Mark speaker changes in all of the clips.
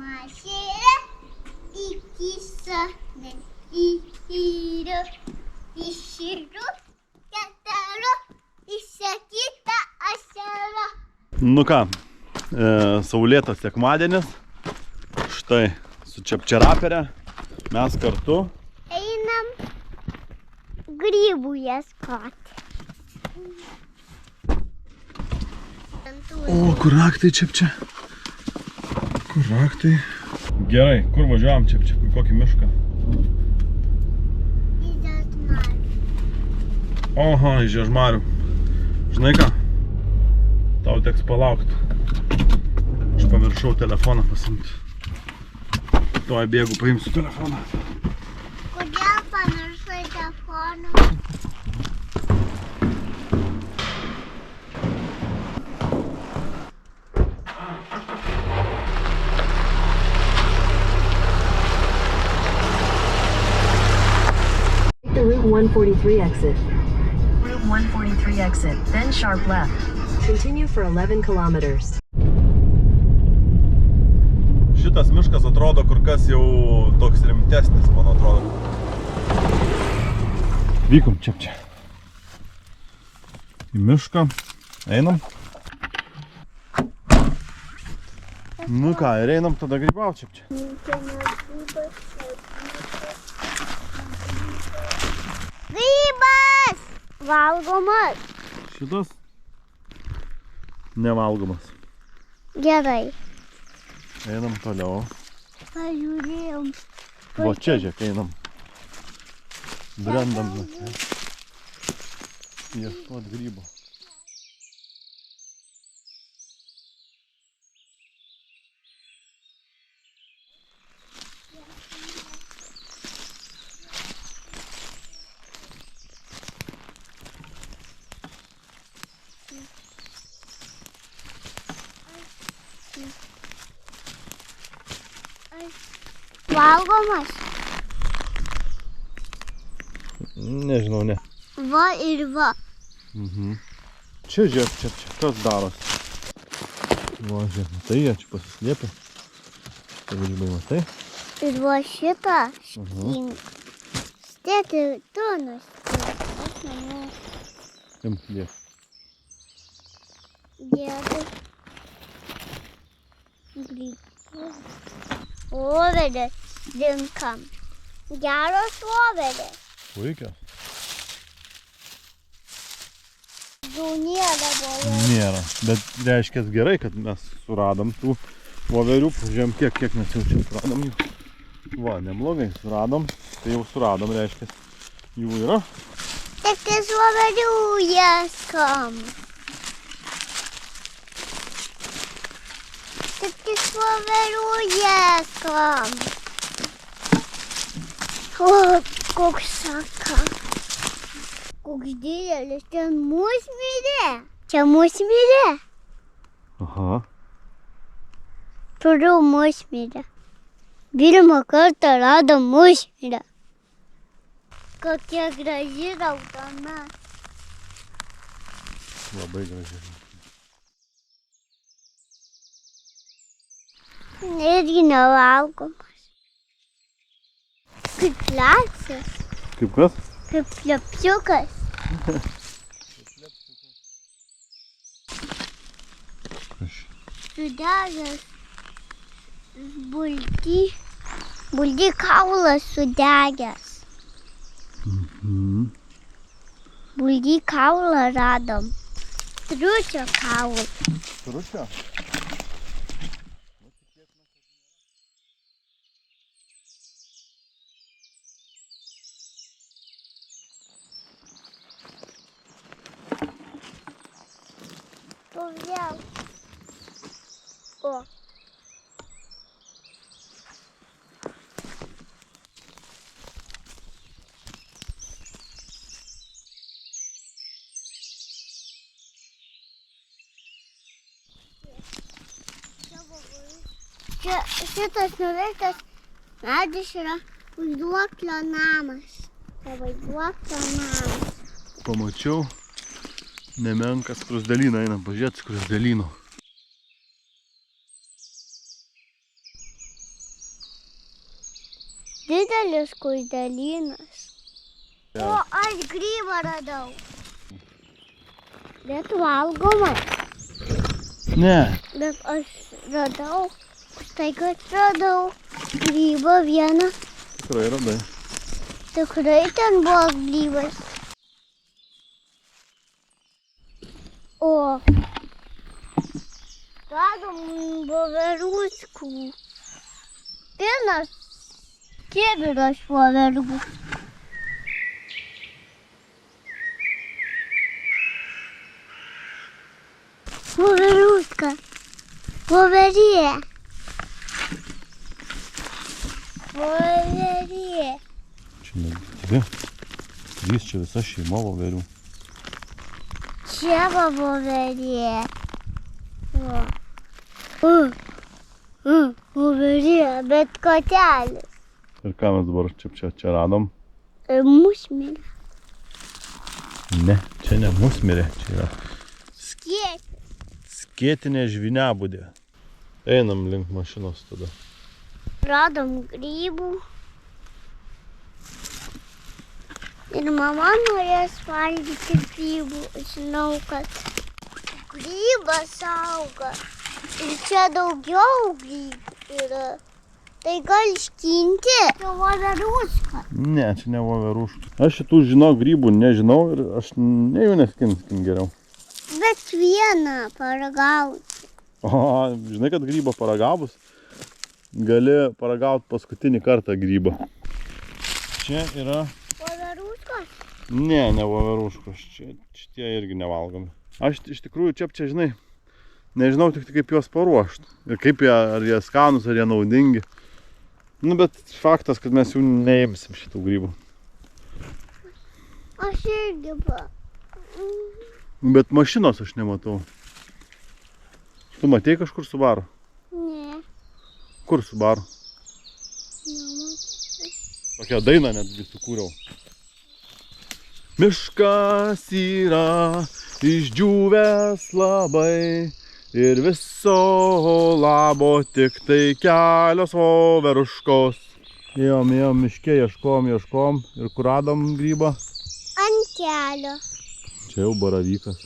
Speaker 1: Mašėlė įkiša, įkyriu, išširu, keturiu, išsakyta ašera.
Speaker 2: Nu ką, saulėtas sekmadienis, štai su Čepčerapere mes kartu
Speaker 1: Einam grybų ieškoti.
Speaker 2: O, kur raktai Čepčia? Kur raktai? Gerai, kur važiuojam Čepčia? Į kokį mišką?
Speaker 1: Į Žiežmarių.
Speaker 2: Oho, į Žiežmarių. Žinai ką? Tau teks palaukti. Aš pamiršau telefoną pasimti. Tuoj bėgu, paimsiu telefoną.
Speaker 1: Kodėl pamiršai telefoną?
Speaker 3: The Route 143 exit. Route 143 exit, then sharp left. Continue for 11 kilometers.
Speaker 2: Šitas miškas atrodo kur kas jau toks rimtesnis, man atrodo. Vykom Čepčia. Į mišką. Einam. Nu ką, ir einam tada grybauti Čepčia.
Speaker 1: Grybas! Valgomas.
Speaker 2: Šitas nevalgomas.
Speaker 1: Gerai.
Speaker 2: Einam toliau.
Speaker 1: Pažiūrėjom.
Speaker 2: Va čia, žiūrėk, einam. Brendam. Ieškot grybo.
Speaker 1: Valgomas.
Speaker 2: Nežinau, ne.
Speaker 1: Va ir va.
Speaker 2: Čia žiūrėk, čia, kas darosi. Va, žiūrėk, matai, jie čia pasislėpia. Šitą grybai, matai?
Speaker 1: Ir va šitą škink. Stėti tu nustėti. Aš manau.
Speaker 2: Imk, dėk.
Speaker 1: Dėti. Grybų. Voverės rinkam. Geros voverės.
Speaker 2: Puikios.
Speaker 1: Jų nėra voverės.
Speaker 2: Nėra, bet reiškia gerai, kad mes suradom tų voverių. Pažiūrėjom, kiek mes jau čia suradom jų. Va, neblogai suradom. Tai jau suradom, reiškia, jų yra.
Speaker 1: Tik tais voverių ieškam. Tik tais voverių ieškam. O, koks saka. Koks didelis, ten musmirė. Čia musmirė.
Speaker 2: Aha.
Speaker 1: Turiu musmirę. Pirmą kartą radom musmirę. Kokia graži raudona.
Speaker 2: Labai graži.
Speaker 1: Irgi nevalgomas. Kaip lepsis.
Speaker 2: Kaip kas?
Speaker 1: Kaip lepsiukas. Sudegęs buldy kaulas sudegęs. Buldy kaulą radom. Stručio kaulą.
Speaker 2: Stručio?
Speaker 1: Tu vėl. O. Šitas nuveiktas medis yra vaiduoklio namas. Tai vaiduoklio namas.
Speaker 2: Pamačiau Nemenkas skruzdėlyną, einam pažiūrėti skruzdėlyno.
Speaker 1: Didelis skruzdėlynas. O, aš grybą radau. Bet valgomas.
Speaker 2: Ne.
Speaker 1: Bet aš radau. Staiga radau grybą vieną.
Speaker 2: Tikrai radai.
Speaker 1: Tikrai ten buvo grybas. O. Radom voveruskų. Pilnas kibiras voverų. Voveruska. Voverė. Voverė.
Speaker 2: Čia netgi dvi. Trys, čia visa šeima voverių.
Speaker 1: Čia va voverė. Va. Voverė, bet kotelis.
Speaker 2: Ir ką mes dabar čia radom?
Speaker 1: Musmirė.
Speaker 2: Ne, čia ne musmirė, čia yra
Speaker 1: Skėti.
Speaker 2: skėtinė žvyniabudė. Einam link mašinos tada.
Speaker 1: Radom grybų. Ir mama norės valgyti grybų. Žinau, kad grybas auga. Ir čia daugiau grybų yra. Tai gal iškinti? Tai voveruška.
Speaker 2: Ne, čia ne voveruška. Aš šitų žinau grybų, nežinau ir aš ne jų neskinsim geriau.
Speaker 1: Bet vieną paragauti.
Speaker 2: O, žinai, kad grybą paragavus, gali paragauti paskutinį kartą grybą. Čia yra...
Speaker 1: Voveruškos?
Speaker 2: Ne, ne voveruškos, šitie irgi nevalgomi. Aš iš tikrųjų čia, žinai, nežinau tik kaip juos paruošti. Ir kaip jie, ar jie skanus, ar jie naudingi. Nu, bet faktas, kad mes jų neimsim šitų grybų.
Speaker 1: Aš irgi
Speaker 2: Bet mašinos aš nematau. Tu matei kažkur Subaru?
Speaker 1: Ne.
Speaker 2: Kur Subaru? Tokią dainą netgi sukūriau. Miškas yra išdžiūvęs labai ir viso labo tik tai kelios voveruškos. Ėjom miške, ieškom ir kur radom grybą?
Speaker 1: Ant kelio.
Speaker 2: Čia jau baravykas.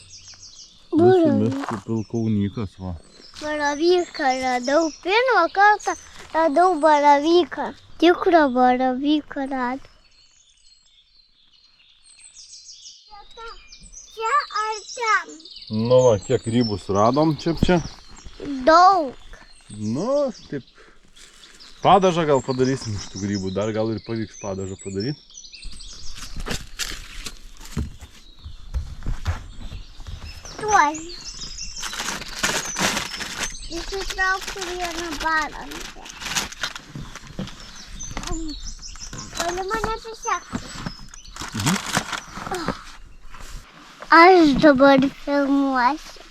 Speaker 2: Visų miškų pilkaunykas, va.
Speaker 1: Baravyką radau. Pirmą kartą radau baravyką. Tikrą baravyką radau. Čia ar ten?
Speaker 2: Nu va, kiek grybų suradom čia.
Speaker 1: Daug.
Speaker 2: Nu, taip. Padažą gal padarysim iš tų grybų. Dar gal ir pavyks padažą padaryti.
Speaker 1: Tuoj. Įsitrauksiu vieną barantę. Gali mane pasiekti. Aš dabar filmuosiu.